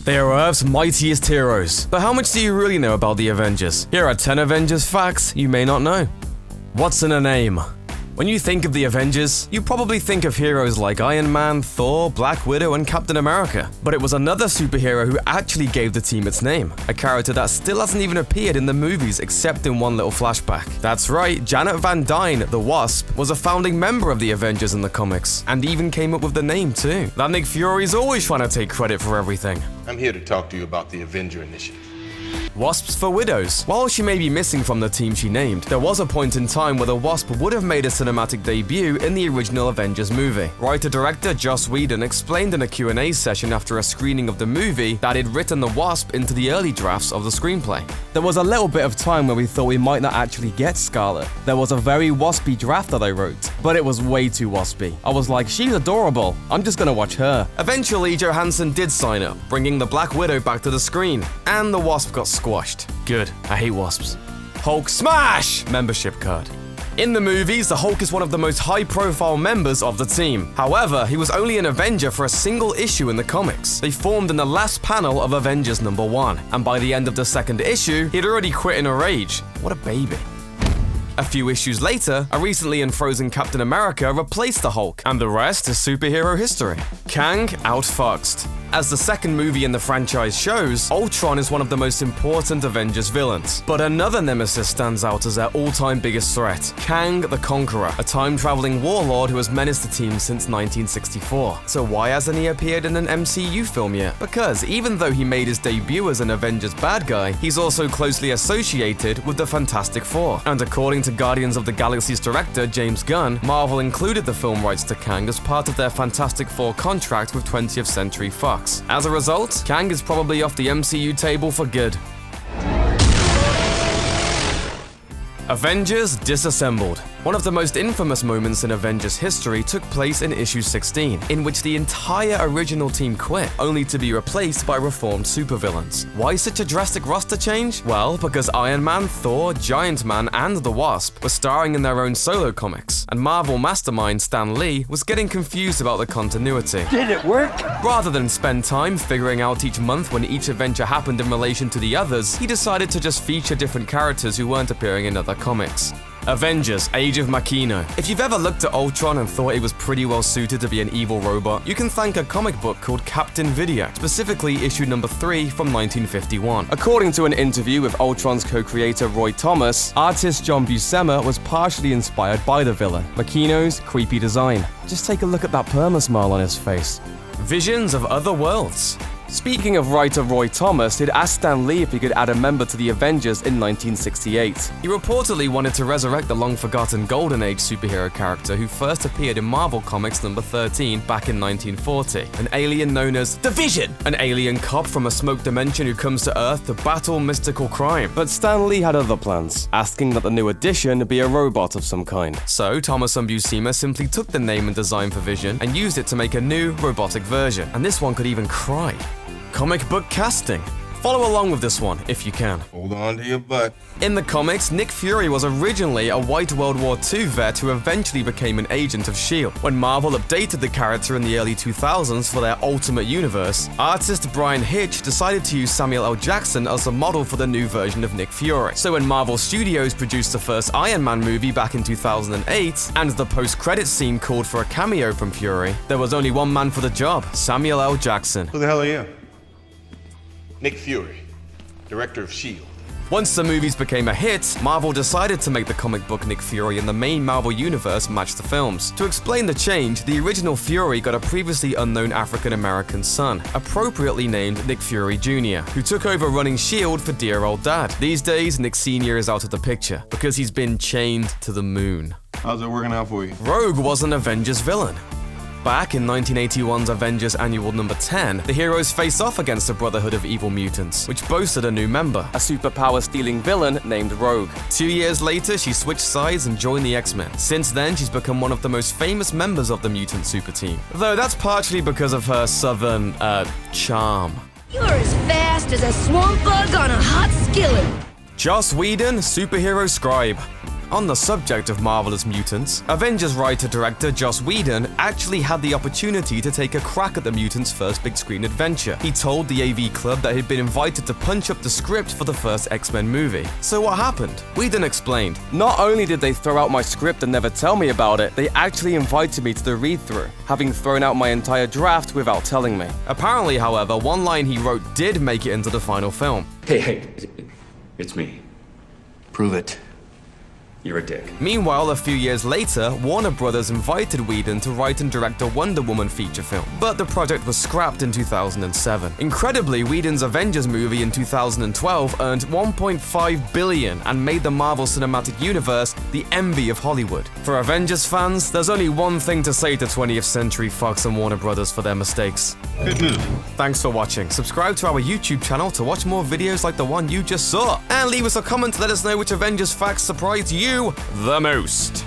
They are Earth's mightiest heroes. But how much do you really know about the Avengers? Here are 10 Avengers facts you may not know. What's in a name? When you think of the Avengers, you probably think of heroes like Iron Man, Thor, Black Widow, and Captain America. But it was another superhero who actually gave the team its name, a character that still hasn't even appeared in the movies except in one little flashback. That's right, Janet Van Dyne, the Wasp, was a founding member of the Avengers in the comics, and even came up with the name too. That Nick Fury's always trying to take credit for everything. I'm here to talk to you about the Avenger initiative. Wasps for widows. While she may be missing from the team she named, there was a point in time where the Wasp would have made a cinematic debut in the original Avengers movie. Writer-director Joss Whedon explained in a Q&A session after a screening of the movie that he'd written the Wasp into the early drafts of the screenplay. There was a little bit of time where we thought we might not actually get Scarlet. There was a very waspy draft that I wrote, but it was way too waspy. I was like, she's adorable, I'm just gonna watch her. Eventually, Johansson did sign up, bringing the Black Widow back to the screen, and the Wasp got squashed. Good, I hate wasps. Hulk smash! Membership card. In the movies, the Hulk is one of the most high-profile members of the team. However, he was only an Avenger for a single issue in the comics. They formed in the last panel of Avengers #1, and by the end of the second issue, he'd already quit in a rage. What a baby. A few issues later, a recently unfrozen Captain America replaced the Hulk, and the rest is superhero history. Kang, outfoxed. As the second movie in the franchise shows, Ultron is one of the most important Avengers villains. But another nemesis stands out as their all-time biggest threat, Kang the Conqueror, a time-traveling warlord who has menaced the team since 1964. So why hasn't he appeared in an MCU film yet? Because even though he made his debut as an Avengers bad guy, he's also closely associated with the Fantastic Four. And according to Guardians of the Galaxy's director, James Gunn, Marvel included the film rights to Kang as part of their Fantastic Four contract with 20th Century Fox. As a result, Kang is probably off the MCU table for good. Avengers Disassembled. One of the most infamous moments in Avengers history took place in issue 16, in which the entire original team quit, only to be replaced by reformed supervillains. Why such a drastic roster change? Well, because Iron Man, Thor, Giant Man, and the Wasp were starring in their own solo comics, and Marvel mastermind Stan Lee was getting confused about the continuity. Did it work? Rather than spend time figuring out each month when each adventure happened in relation to the others, he decided to just feature different characters who weren't appearing in other comics. Avengers, Age of Makino. If you've ever looked at Ultron and thought he was pretty well suited to be an evil robot, you can thank a comic book called Captain Video, specifically issue number 3 from 1951. According to an interview with Ultron's co-creator Roy Thomas, artist John Buscema was partially inspired by the villain, Makino's creepy design. Just take a look at that perma-smile on his face. Visions of Other Worlds. Speaking of writer Roy Thomas, he'd asked Stan Lee if he could add a member to the Avengers in 1968. He reportedly wanted to resurrect the long-forgotten Golden Age superhero character who first appeared in Marvel Comics number 13 back in 1940, an alien known as the Vision, an alien cop from a smoke dimension who comes to Earth to battle mystical crime. But Stan Lee had other plans, asking that the new addition be a robot of some kind. So Thomas and Buscema simply took the name and design for Vision and used it to make a new robotic version, and this one could even cry. Comic book casting. Follow along with this one, if you can. Hold on to your butt. In the comics, Nick Fury was originally a white World War II vet who eventually became an agent of S.H.I.E.L.D. When Marvel updated the character in the early 2000s for their Ultimate Universe, artist Brian Hitch decided to use Samuel L. Jackson as the model for the new version of Nick Fury. So when Marvel Studios produced the first Iron Man movie back in 2008, and the post-credits scene called for a cameo from Fury, there was only one man for the job, Samuel L. Jackson. Who the hell are you? Nick Fury, director of S.H.I.E.L.D. Once the movies became a hit, Marvel decided to make the comic book Nick Fury in the main Marvel universe match the films. To explain the change, the original Fury got a previously unknown African-American son, appropriately named Nick Fury Jr., who took over running S.H.I.E.L.D. for dear old dad. These days, Nick Sr. is out of the picture, because he's been chained to the moon. How's it working out for you? Rogue was an Avengers villain. Back in 1981's Avengers Annual number 10, the heroes face off against the Brotherhood of Evil Mutants, which boasted a new member, a superpower-stealing villain named Rogue. 2 years later, she switched sides and joined the X-Men. Since then, she's become one of the most famous members of the mutant super team. Though that's partially because of her southern, charm. You're as fast as a swamp bug on a hot skillet. Joss Whedon, superhero scribe. On the subject of marvelous mutants, Avengers writer-director Joss Whedon actually had the opportunity to take a crack at the mutants' first big-screen adventure. He told the AV Club that he'd been invited to punch up the script for the first X-Men movie. So what happened? Whedon explained, "Not only did they throw out my script and never tell me about it, they actually invited me to the read-through, having thrown out my entire draft without telling me." Apparently, however, one line he wrote did make it into the final film. Hey, it's me. Prove it. You're a dick. Meanwhile, a few years later, Warner Brothers invited Whedon to write and direct a Wonder Woman feature film, but the project was scrapped in 2007. Incredibly, Whedon's Avengers movie in 2012 earned $1.5 billion and made the Marvel Cinematic Universe the envy of Hollywood. For Avengers fans, there's only one thing to say to 20th Century Fox and Warner Brothers for their mistakes. Good move. Thanks for watching. Subscribe to our YouTube channel to watch more videos like the one you just saw. And leave us a comment to let us know which Avengers facts surprised you the most.